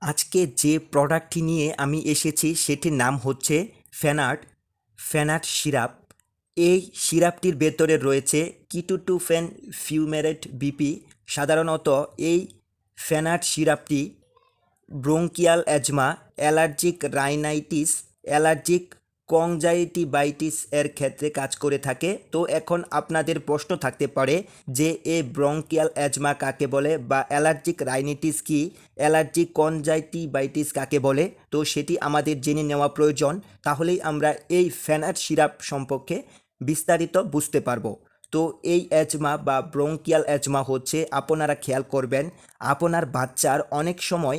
আজকে যে প্রোডাক্টটি নিয়ে আমি এসেছি সেটির নাম হচ্ছে ফ্যানাট সিরাপ। এই সিরাপটির ভেতরে রয়েছে কিটোটোফ্যান ফিউমেরেট বিপি। সাধারণত এই ফ্যানাট সিরাপটি bronchial asthma, allergic rhinitis, allergic conjunctivitis এর ক্ষেত্রে কাজ করে থাকে। তো এখন আপনাদের প্রশ্ন থাকতে পারে যে এই ব্রঙ্কিয়াল অ্যাজমা কাকে বলে বা অ্যালার্জিক রাইনাইটিস কি, অ্যালার্জিক কনজাংটিভাইটিস কাকে বলে। তো সেটি আমাদের জেনে নেওয়া প্রয়োজন, তাহলেই আমরা এই ফ্যানাট সিরাপ সম্পর্কে বিস্তারিত বুঝতে পারবো। তো এই অ্যাজমা বা ব্রঙ্কিয়াল অ্যাজমা হচ্ছে, আপনারা খেয়াল করবেন আপনার বাচ্চার অনেক সময়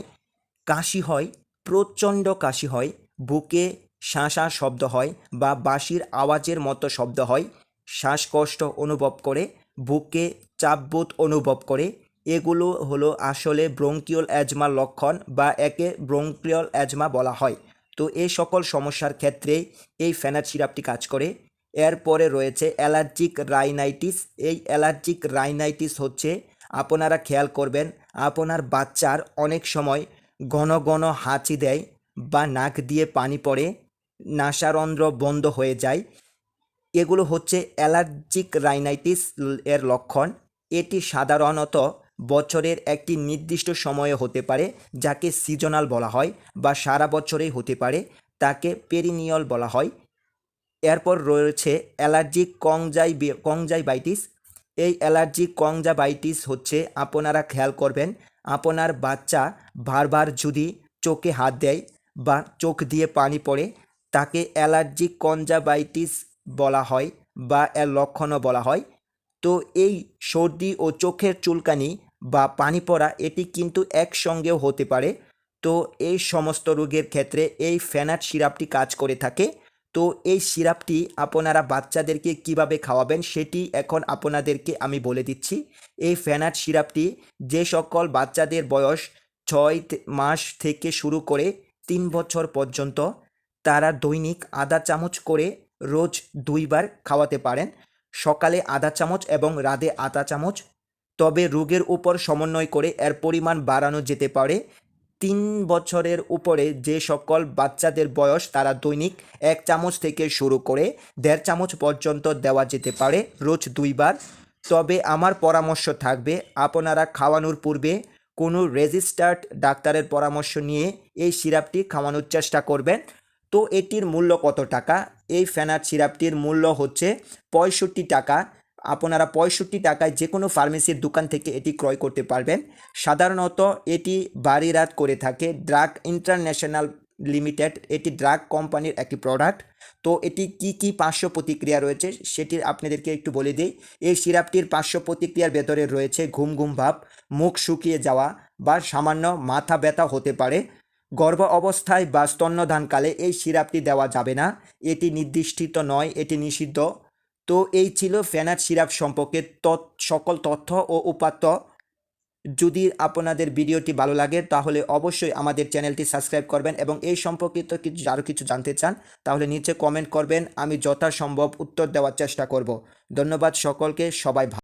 কাশি হয়, প্রচণ্ড কাশি হয়, বুকে শাঁসা শব্দ হয় বা বাঁশির আওয়াজের মতো শব্দ হয়, শ্বাসকষ্ট অনুভব করে, বুকে চাপবোধ অনুভব করে। এগুলো হলো আসলে ব্রঙ্কিয়াল অ্যাজমার লক্ষণ বা একে ব্রঙ্কিয়াল অ্যাজমা বলা হয়। তো এই সকল সমস্যার ক্ষেত্রে এই ফ্যানাট সিরাপটি কাজ করে। এরপরে রয়েছে অ্যালার্জিক রাইনাইটিস। এই অ্যালার্জিক রাইনাইটিস হচ্ছে, আপনারা খেয়াল করবেন আপনার বাচ্চার অনেক সময় ঘন ঘন হাঁচি দেয় বা নাক দিয়ে পানি পড়ে, নাসারন্ধ্র বন্ধ হয়ে যায়। এগুলো হচ্ছে অ্যালার্জিক রাইনাইটিস এর লক্ষণ। এটি সাধারণত বছরের একটি নির্দিষ্ট সময়ে হতে পারে, যাকে সিজনাল বলা হয়, বা সারা বছরেই হতে পারে, তাকে পেরিনিয়াল বলা হয়। এরপর রয়েছে অ্যালার্জিক কনজাংটিভাইটিস। এই অ্যালার্জিক কনজাংটিভাইটিস হচ্ছে, আপনারা খেয়াল করবেন আপনার বাচ্চা বারবার যদি চোখে হাত দেয় বা চোখ দিয়ে পানি পড়ে, তাকে অ্যালার্জিক কনজাংটিভাইটিস বলা হয় বা এর লক্ষণও বলা হয়। তো এই সর্দি ও চোখের চুলকানি বা পানি পড়া এটি কিন্তু একসঙ্গেও হতে পারে। তো এই সমস্ত রোগের ক্ষেত্রে এই ফ্যানাট সিরাপটি কাজ করে থাকে। তো এই সিরাপটি আপনারা বাচ্চাদেরকে কিভাবে খাওয়াবেন সেটি এখন আপনাদেরকে আমি বলে দিচ্ছি। এই ফ্যানাট সিরাপটি যে সকল বাচ্চাদের বয়স 6 মাস থেকে শুরু করে 3 বছর পর্যন্ত, তারা দৈনিক আধা চামচ করে রোজ 2বার খাওয়াতে পারেন, সকালে আধা চামচ এবং রাতে আধা চামচ। তবে রোগের উপর সমন্বয় করে এর পরিমাণ বাড়ানো যেতে পারে। 3 বছরের উপরে যে সকল বাচ্চাদের বয়স, তারা দৈনিক 1 চামচ থেকে শুরু করে 1.5 চামচ পর্যন্ত দেওয়া যেতে পারে রোজ 2বার। তবে আমার পরামর্শ থাকবে আপনারা খাওয়ানোর পূর্বে কোনো রেজিস্টার্ড ডাক্তারের পরামর্শ নিয়ে এই সিরাপটি খাওয়ানোর চেষ্টা করবেন। তো এটির মূল্য কত টাকা? এই ফ্যানাট সিরাপটির মূল্য হচ্ছে 65 টাকা। আপনারা 65 টাকায় যে কোনো ফার্মেসির দোকান থেকে এটি ক্রয় করতে পারবেন। সাধারণত এটি বারিরাত করে থাকে ড্রাগ ইন্টারন্যাশনাল লিমিটেড। এটি ড্রাগ কোম্পানির একটি প্রোডাক্ট। তো এটি কি পার্শ্ব প্রতিক্রিয়া রয়েছে সেটি আপনাদেরকে একটু বলে দিই। এই সিরাপটির পার্শ্ব প্রতিক্রিয়ার ভেতরে রয়েছে ঘুম ঘুম ভাব, মুখ শুকিয়ে যাওয়া বা সামান্য মাথা ব্যথা হতে পারে। গর্ভ অবস্থায় বা স্তন্যদানকালে এই সিরাপটি দেওয়া যাবে না, এটি নির্দিষ্ট নয়, এটি নিষিদ্ধ। তো এই ছিল ফ্যানাট সিরাপ সম্পর্কে সকল তথ্য ও উপাত্ত। যদি আপনাদের ভিডিওটি ভালো লাগে তাহলে অবশ্যই আমাদের চ্যানেলটি সাবস্ক্রাইব করবেন এবং এই সম্পর্কিত আরও কিছু জানতে চান তাহলে নিচে কমেন্ট করবেন, আমি যথাসম্ভব উত্তর দেওয়ার চেষ্টা করব। ধন্যবাদ সকলকে, সবাই ভালো।